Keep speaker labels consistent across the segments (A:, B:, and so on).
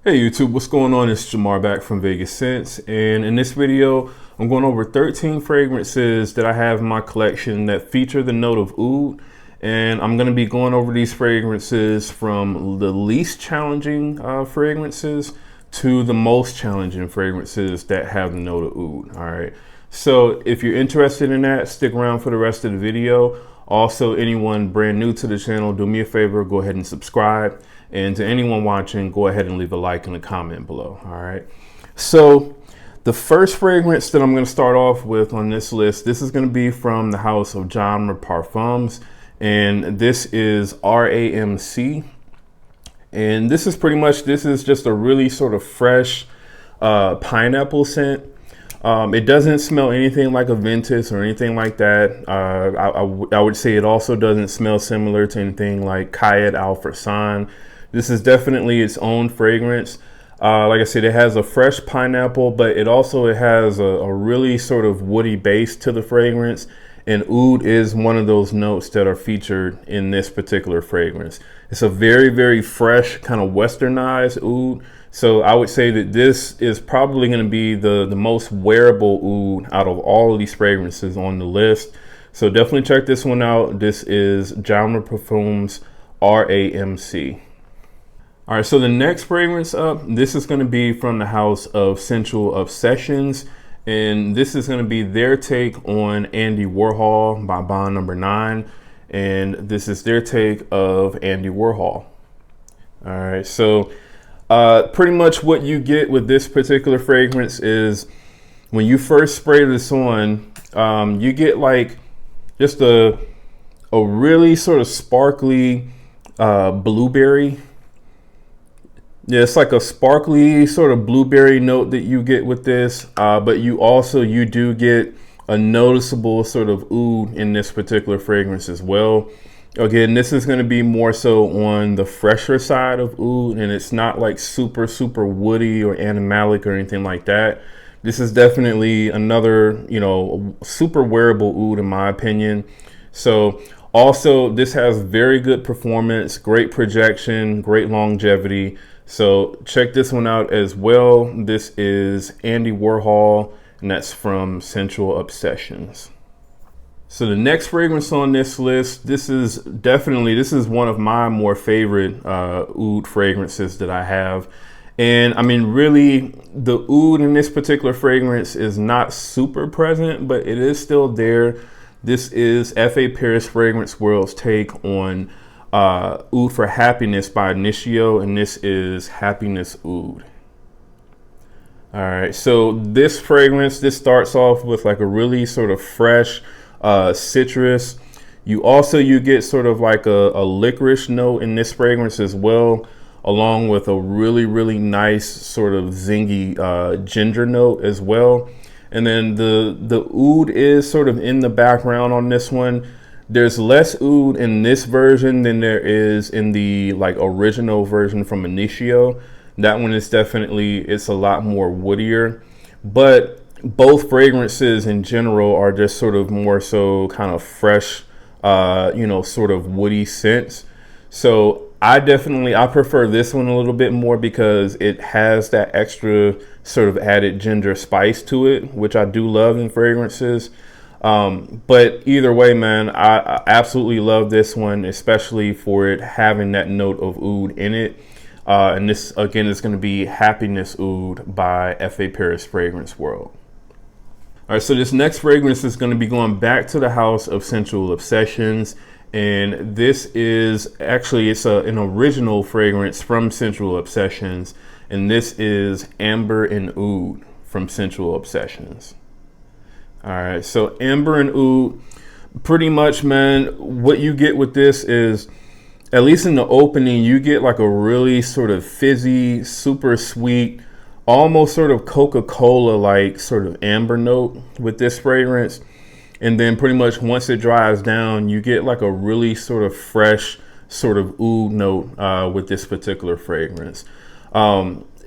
A: Hey YouTube, what's going on? It's Jamar back from Vegas Scents, and in this video I'm going over 13 fragrances that I have in my collection that feature the note of oud, and I'm going to be going over these fragrances from the least challenging fragrances to the most challenging fragrances that have the note of oud. Alright, so if you're interested in that, stick around for the rest of the video. Also, anyone brand new to the channel, do me a favor, go ahead and subscribe. And to anyone watching, go ahead and leave a like and a comment below. All right. So the first fragrance that I'm going to start off with on this list, this is going to be from the house of Genre Parfums. And this is R.A.M.C. And this is just a really sort of fresh pineapple scent. It doesn't smell anything like a Ventus or anything like that. I would say it also doesn't smell similar to anything like Kayed Al Farsan. This is definitely its own fragrance. Like I said, it has a fresh pineapple, but it has a really sort of woody base to the fragrance. And oud is one of those notes that are featured in this particular fragrance. It's a very, very fresh, kind of westernized oud. So I would say that this is probably going to be the most wearable oud out of all of these fragrances on the list. So definitely check this one out. This is Genre Parfums R.A.M.C. All right, so the next fragrance up, this is going to be from the house of Sensual Obsessions, and this is going to be their take on Andy Warhol by Bond Number 9, and this is their take of Andy Warhol. All right, so pretty much what you get with this particular fragrance is when you first spray this on, you get like just a really sort of sparkly blueberry. Yeah, it's like a sparkly sort of blueberry note that you get with this, but you do get a noticeable sort of oud in this particular fragrance as well. Again, this is going to be more so on the fresher side of oud, and it's not like super woody or animalic or anything like that. This is definitely another, super wearable oud in my opinion. So also, this has very good performance, great projection, great longevity. So check this one out as well. This is Andy Warhol, and that's from Sensual Obsessions. So the next fragrance on this list, this is one of my more favorite oud fragrances that I have. And I mean, really, the oud in this particular fragrance is not super present, but it is still there. This is F.A. Paris Fragrance World's take on Oud for Happiness by Initio, and this is Happiness Oud. All right, so this fragrance, this starts off with like a really sort of fresh citrus. You get sort of like a licorice note in this fragrance as well, along with a really nice sort of zingy ginger note as well. And then the oud is sort of in the background on this one. There's less oud in this version than there is in the like original version from Initio. That one is it's a lot more woodier, but both fragrances in general are just sort of more so kind of fresh, sort of woody scents. So I prefer this one a little bit more because it has that extra sort of added ginger spice to it, which I do love in fragrances. But either way, man, I absolutely love this one, especially for it having that note of oud in it. And this, again, is going to be Happiness Oud by F.A. Paris Fragrance World. All right, so this next fragrance is going to be going back to the house of Sensual Obsessions. And this is actually, an original fragrance from Sensual Obsessions. And this is Amber and Oud from Sensual Obsessions. All right, so Amber and Oud, pretty much, man, what you get with this is, at least in the opening, you get like a really sort of fizzy, super sweet, almost sort of Coca-Cola like sort of amber note with this fragrance. And then pretty much once it dries down, you get like a really sort of fresh sort of oud note with this particular fragrance.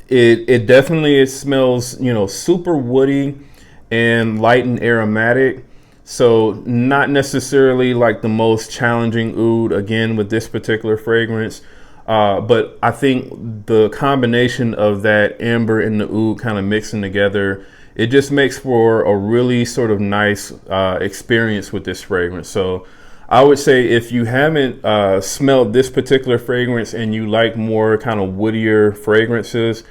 A: It definitely smells, super woody and light and aromatic. So not necessarily like the most challenging oud again with this particular fragrance. But I think the combination of that amber and the oud kind of mixing together, it just makes for a really sort of nice experience with this fragrance. So I would say if you haven't smelled this particular fragrance and you like more kind of woodier fragrances,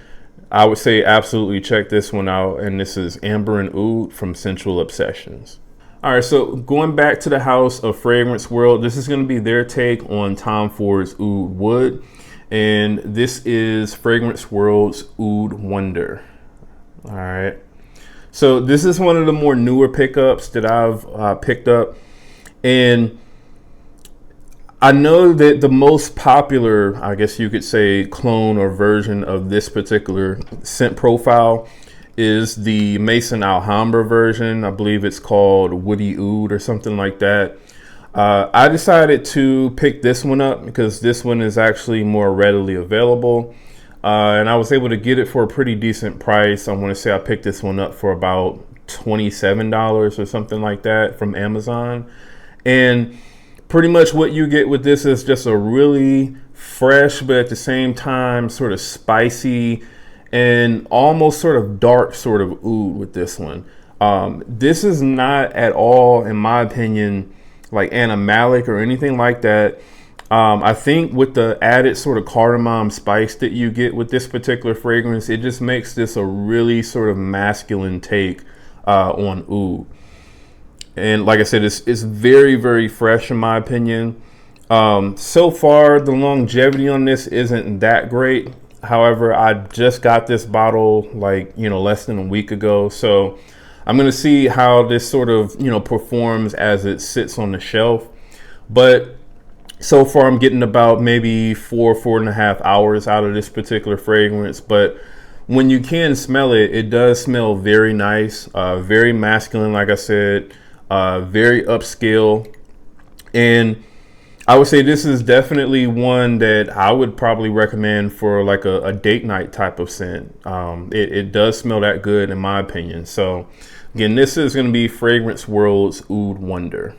A: I would say absolutely check this one out. And this is Amber and Oud from Sensual Obsessions. All right, so going back to the house of Fragrance World, this is going to be their take on Tom Ford's Oud Wood. And this is Fragrance World's Oud Wonder. All right. So this is one of the more newer pickups that I've picked up. And I know that the most popular, I guess you could say, clone or version of this particular scent profile is the Mason Alhambra version. I believe it's called Woody Oud or something like that. I decided to pick this one up because this one is actually more readily available. And I was able to get it for a pretty decent price. I want to say I picked this one up for about $27 or something like that from Amazon. And pretty much what you get with this is just a really fresh, but at the same time sort of spicy and almost sort of dark sort of oud with this one. This is not at all, in my opinion, like animalic or anything like that. I think with the added sort of cardamom spice that you get with this particular fragrance, it just makes this a really sort of masculine take on oud. And like I said, it's very, very fresh in my opinion. So far, the longevity on this isn't that great. However, I just got this bottle less than a week ago. So I'm going to see how this sort of, performs as it sits on the shelf. But so far, I'm getting about maybe 4.5 hours out of this particular fragrance. But when you can smell it, it does smell very nice, very masculine, like I said, very upscale. And I would say this is definitely one that I would probably recommend for like a date night type of scent. It does smell that good in my opinion. So again, this is going to be Fragrance World's Oud Wonder.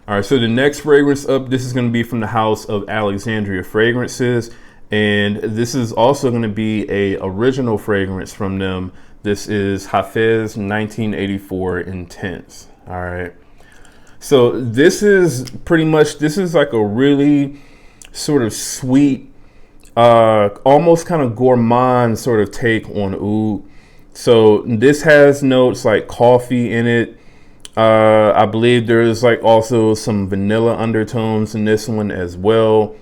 A: All right, so the next fragrance up, this is going to be from the house of Alexandria Fragrances. And this is also going to be a original fragrance from them. This is Hafez 1984 Intense. All right. So this is pretty much, this is like a really sort of sweet, almost kind of gourmand sort of take on oud. So this has notes like coffee in it. I believe there's like also some vanilla undertones in this one as well.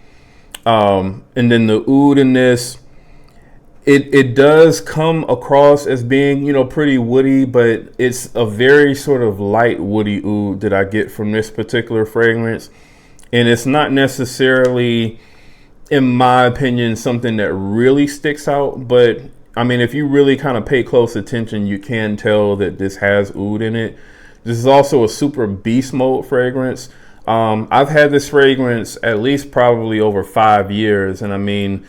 A: And then the oud in this, it does come across as being, pretty woody, but it's a very sort of light woody oud that I get from this particular fragrance. And it's not necessarily, in my opinion, something that really sticks out. But I mean, if you really kind of pay close attention, you can tell that this has oud in it. This is also a super beast mode fragrance. I've had this fragrance at least probably over 5 years. And I mean,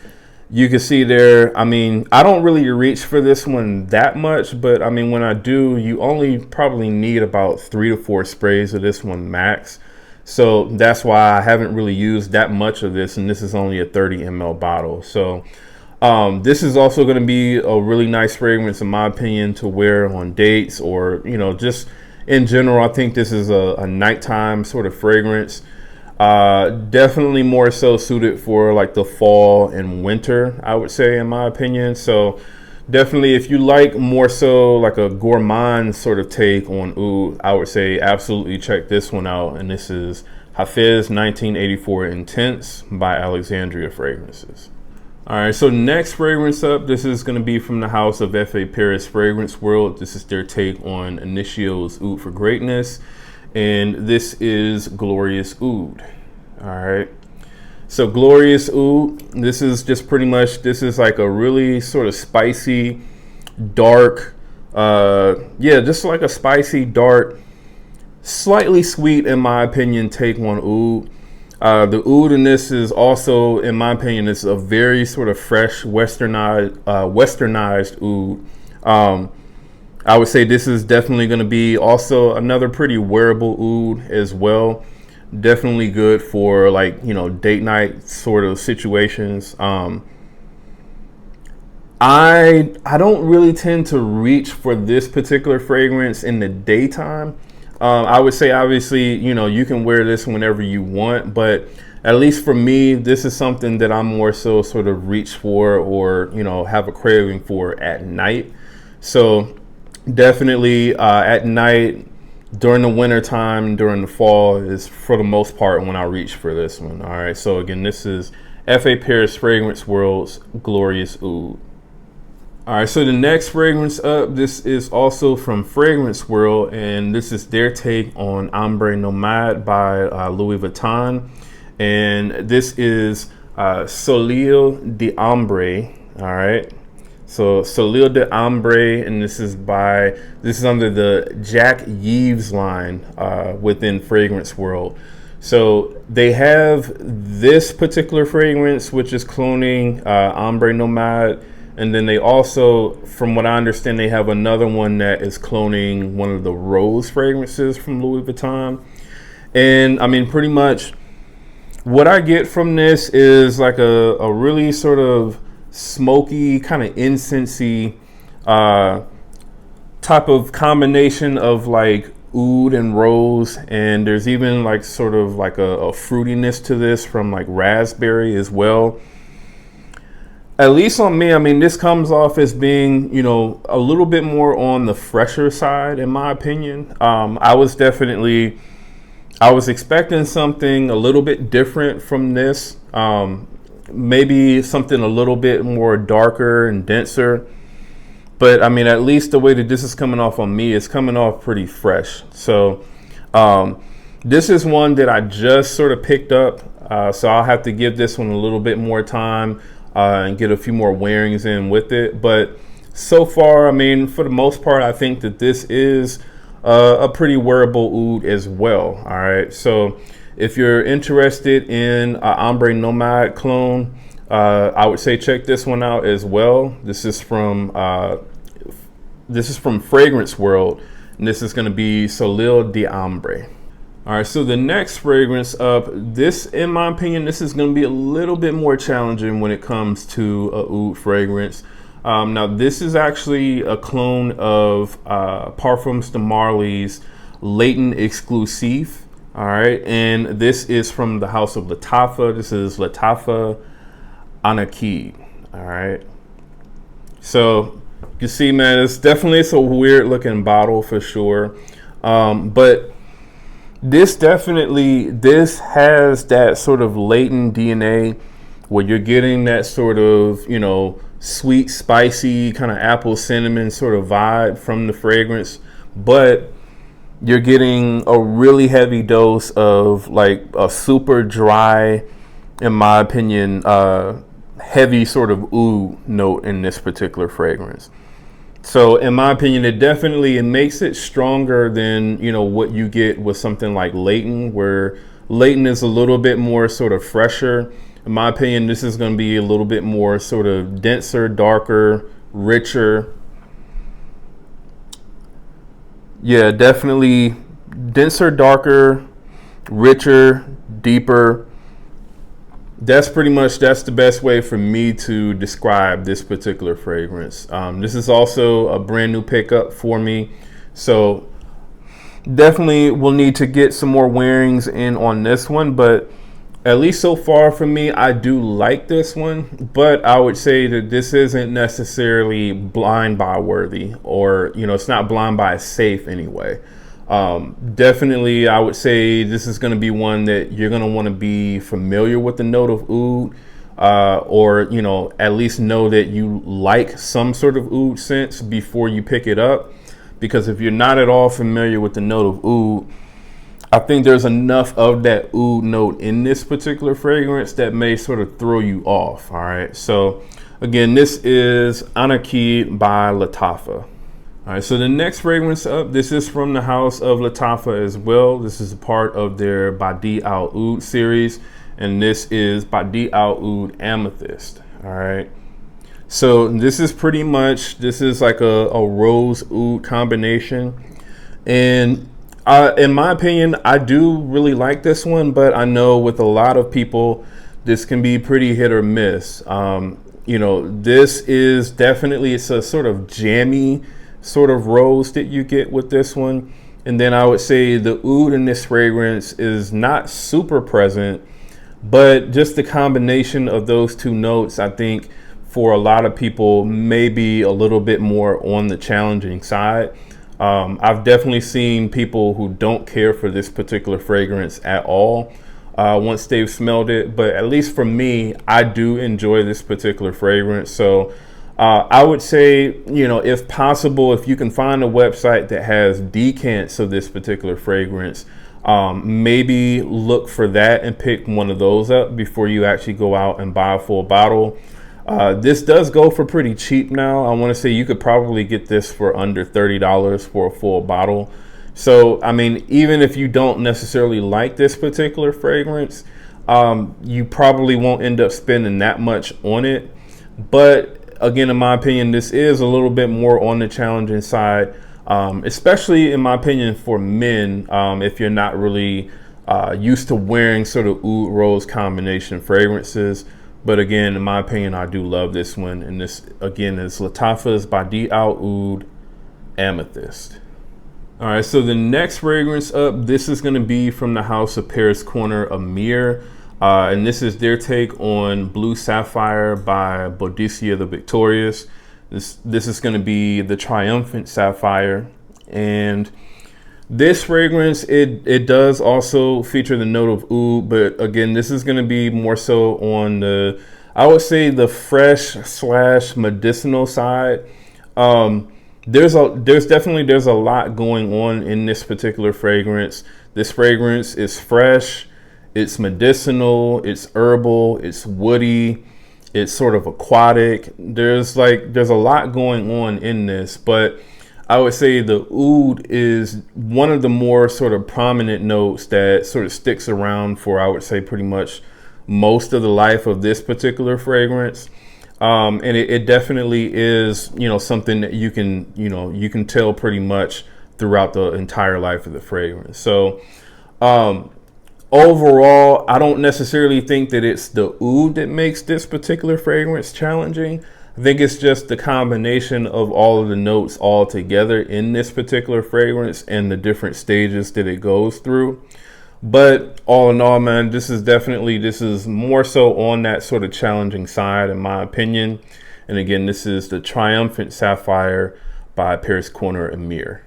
A: you can see there, I mean, I don't really reach for this one that much, but I mean, when I do, you only probably need about 3 to 4 sprays of this one max. So that's why I haven't really used that much of this. And this is only a 30 ml bottle. So this is also going to be a really nice fragrance, in my opinion, to wear on dates or, just in general. I think this is a nighttime sort of fragrance. Definitely more so suited for like the fall and winter, I would say, in my opinion. So definitely, if you like more so like a gourmand sort of take on oud, I would say absolutely check this one out. And this is Hafez 1984 Intense by Alexandria Fragrances. All right, so next fragrance up, this is going to be from the house of F.A. Paris Fragrance World. This is their take on Initio's Oud for Greatness. And this is Glorious Oud. All right. So Glorious Oud, this is just pretty much, this is like a really sort of spicy, dark, just like a spicy, dark, slightly sweet, in my opinion, take on oud. The oud in this is also, in my opinion, it's a very sort of fresh, westernized oud. I would say this is definitely going to be also another pretty wearable oud as well. Definitely good for like, you know, date night sort of situations. I don't really tend to reach for this particular fragrance in the daytime. I would say obviously, you know, you can wear this whenever you want, but at least for me, this is something that I'm more so sort of reach for, or, you know, have a craving for at night. So definitely at night, during the winter time, during the fall is for the most part when I reach for this one. All right. So again, this is F.A. Paris Fragrance World's Glorious Oud. All right, so the next fragrance up, this is also from Fragrance World, and this is their take on Ombre Nomad by Louis Vuitton. And this is Soleil de Ombre, all right? So Soleil de Ombre, and this is under the Jack Yves line within Fragrance World. So they have this particular fragrance, which is cloning Ombre Nomad. And then they also, from what I understand, they have another one that is cloning one of the rose fragrances from Louis Vuitton. And I mean, pretty much what I get from this is like a really sort of smoky, kind of incensey type of combination of like oud and rose. And there's even like sort of like a fruitiness to this from like raspberry as well. At least on me, I mean, this comes off as being, you know, a little bit more on the fresher side, in my opinion. I was expecting something a little bit different from this. Maybe something a little bit more darker and denser. But I mean, at least the way that this is coming off on me, it's coming off pretty fresh. So this is one that I just sort of picked up. So I'll have to give this one a little bit more time. And get a few more wearings in with it. But so far, I mean, for the most part, I think that this is a pretty wearable oud as well. All right. So if you're interested in an Ombre Nomad clone, I would say check this one out as well. This is from Fragrance World, and this is going to be Soleil de Ombre. All right, so the next fragrance up, this, in my opinion, this is going to be a little bit more challenging when it comes to a oud fragrance. Now, this is actually a clone of Parfums de Marly's Latent Exclusive. All right, and this is from the house of Latava. This is Latava Anarchy. All right, so you see, man, it's a weird looking bottle for sure, but this has that sort of latent DNA where you're getting that sort of, you know, sweet, spicy kind of apple cinnamon sort of vibe from the fragrance, but you're getting a really heavy dose of like a super dry, in my opinion, heavy sort of oud note in this particular fragrance. So in my opinion, it makes it stronger than, you know, what you get with something like Latent, where Latent is a little bit more sort of fresher. In my opinion, this is going to be a little bit more sort of denser, darker, richer. Yeah, definitely denser, darker, richer, deeper. That's the best way for me to describe this particular fragrance. This is also a brand new pickup for me, so definitely will need to get some more wearings in on this one, but at least so far for me, I do like this one. But I would say that this isn't necessarily blind buy worthy, or, you know, it's not blind buy safe anyway. Definitely, I would say this is going to be one that you're going to want to be familiar with the note of oud, or, you know, at least know that you like some sort of oud scents before you pick it up. Because if you're not at all familiar with the note of oud, I think there's enough of that oud note in this particular fragrance that may sort of throw you off. All right. So again, this is Anaqeed by Latava. All right, so the next fragrance up, this is from the house of Latava as well. This is a part of their Badi Al Oud series, and this is Badi Al Oud Amethyst. All right, so this is like a rose oud combination, and In my opinion, I do really like this one, but I know with a lot of people, this can be pretty hit or miss. You know, this is definitely, it's a sort of jammy sort of rose that you get with this one. And then I would say the oud in this fragrance is not super present, but just the combination of those two notes, I think for a lot of people may be a little bit more on the challenging side. I've definitely seen people who don't care for this particular fragrance at all once they've smelled it, but at least for me, I do enjoy this particular fragrance. So I would say, you know, if possible, if you can find a website that has decants of this particular fragrance, maybe look for that and pick one of those up before you actually go out and buy a full bottle. This does go for pretty cheap now. I want to say you could probably get this for under $30 for a full bottle. So, I mean, even if you don't necessarily like this particular fragrance, you probably won't end up spending that much on it. But again, in my opinion, this is a little bit more on the challenging side, especially in my opinion for men, if you're not really used to wearing sort of oud rose combination fragrances. But again, in my opinion, I do love this one. And this, again, is Latava's by Oud Amethyst. All right, so the next fragrance up, this is going to be from the house of Paris Corner Amir. And this is their take on Blue Sapphire by Boudicca the Victorious. This is going to be the Triumphant Sapphire. And this fragrance, it does also feature the note of oud, but again, this is going to be more so on the, I would say, the fresh / medicinal side. There's a lot going on in this particular fragrance. This fragrance is fresh, it's medicinal, it's herbal, it's woody, it's sort of aquatic. There's a lot going on in this, but I would say the oud is one of the more sort of prominent notes that sort of sticks around for, I would say, pretty much most of the life of this particular fragrance. And it definitely is, you know, something that you can tell pretty much throughout the entire life of the fragrance. So overall, I don't necessarily think that it's the oud that makes this particular fragrance challenging. I think it's just the combination of all of the notes all together in this particular fragrance and the different stages that it goes through. But all in all, man, this is more so on that sort of challenging side, in my opinion. And again, this is the Triumphant Sapphire by Paris Corner Amir.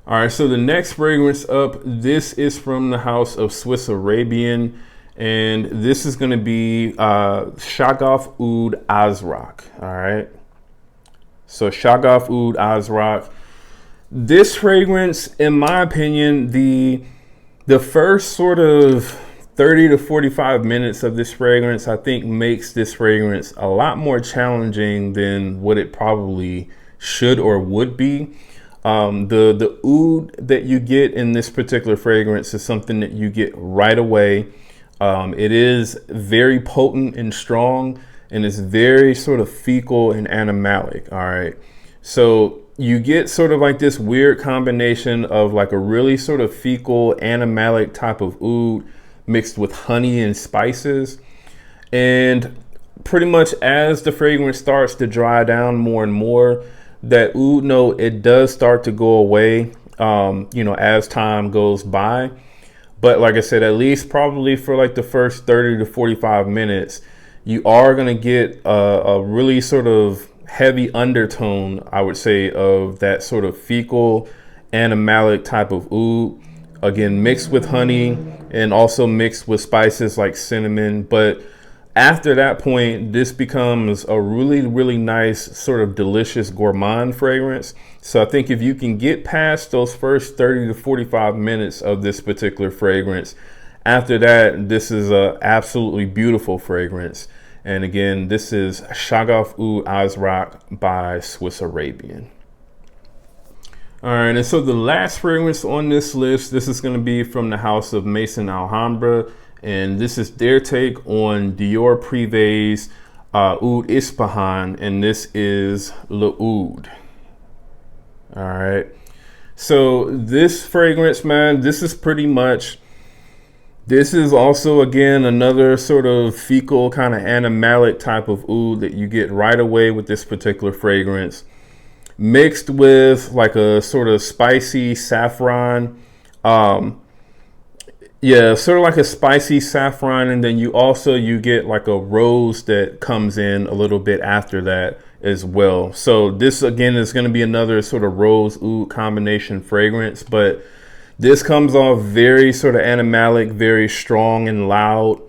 A: All right, so the next fragrance up, this is from the house of Swiss Arabian. And this is going to be Shaghaf Oud Azraq. All right. So Shaghaf Oud Azraq. This fragrance, in my opinion, the first sort of 30 to 45 minutes of this fragrance, I think, makes this fragrance a lot more challenging than what it probably should or would be. The oud that you get in this particular fragrance is something that you get right away. It is very potent and strong, and it's very sort of fecal and animalic. All right. So you get sort of like this weird combination of like a really sort of fecal animalic type of oud mixed with honey and spices. And pretty much as the fragrance starts to dry down more and more, that oud note, it does start to go away, you know, as time goes by. But like I said, at least probably for like the first 30 to 45 minutes, you are going to get a really sort of heavy undertone, I would say, of that sort of fecal animalic type of oud. Again, mixed with honey and also mixed with spices like cinnamon. But after that point, this becomes a really, really nice sort of delicious gourmand fragrance. So I think if you can get past those first 30 to 45 minutes of this particular fragrance, after that, this is a absolutely beautiful fragrance. And again, this is Shaghaf Oud Azraq by Swiss Arabian. All right, and so the last fragrance on this list, this is going to be from the house of Maison Alhambra. And this is their take on Dior Privé's Oud Ispahan, and this is Le Oud. All right. So this fragrance, man, this is also, again, another sort of fecal kind of animalic type of oud that you get right away with this particular fragrance, mixed with like a sort of spicy saffron. Yeah, sort of like a spicy saffron, and then you get like a rose that comes in a little bit after that as well. So this again is going to be another sort of rose oud combination fragrance, but this comes off very sort of animalic, very strong and loud.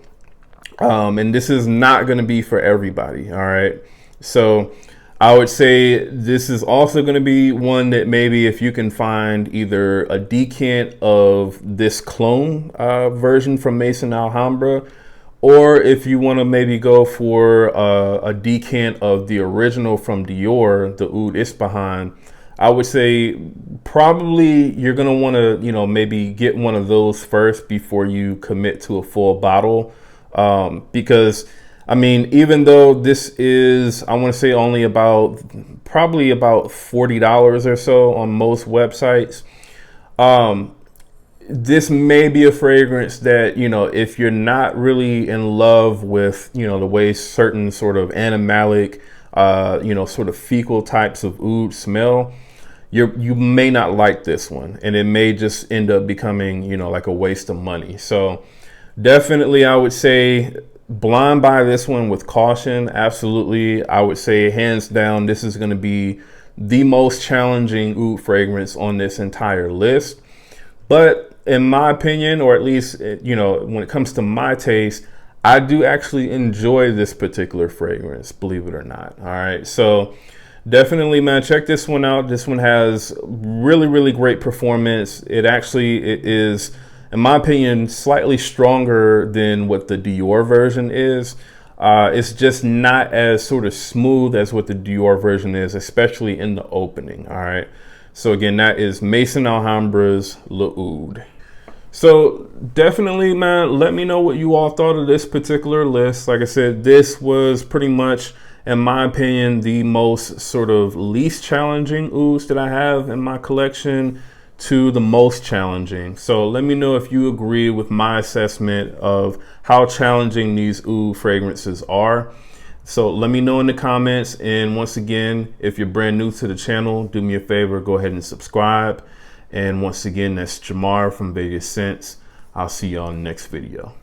A: And this is not going to be for everybody. All right. So I would say this is also going to be one that maybe if you can find either a decant of this clone version from Maison Alhambra, or if you want to maybe go for a decant of the original from Dior, the Oud Ispahan, I would say probably you're going to want to, you know, maybe get one of those first before you commit to a full bottle. Because, I mean, even though this is, I want to say only probably about $40 or so on most websites, this may be a fragrance that, you know, if you're not really in love with, you know, the way certain sort of animalic, you know, sort of fecal types of oud smell, you may not like this one, and it may just end up becoming, you know, like a waste of money. So definitely I would say blind buy this one with caution. Absolutely. I would say hands down, this is going to be the most challenging oud fragrance on this entire list. But in my opinion, or at least, you know, when it comes to my taste, I do actually enjoy this particular fragrance, believe it or not. All right. So definitely, man, check this one out. This one has really, really great performance. It is, in my opinion, slightly stronger than what the Dior version is. It's just not as sort of smooth as what the Dior version is, especially in the opening. All right. So again, that is Maison Alhambra's L'Oud. So definitely, man, let me know what you all thought of this particular list. Like I said, this was pretty much, in my opinion, the most sort of least challenging ouds that I have in my collection to the most challenging. So let me know if you agree with my assessment of how challenging these oud fragrances are. So let me know in the comments. And once again, if you're brand new to the channel, do me a favor, go ahead and subscribe. And once again, that's Jamar from Vegas Scents. I'll see you on the next video.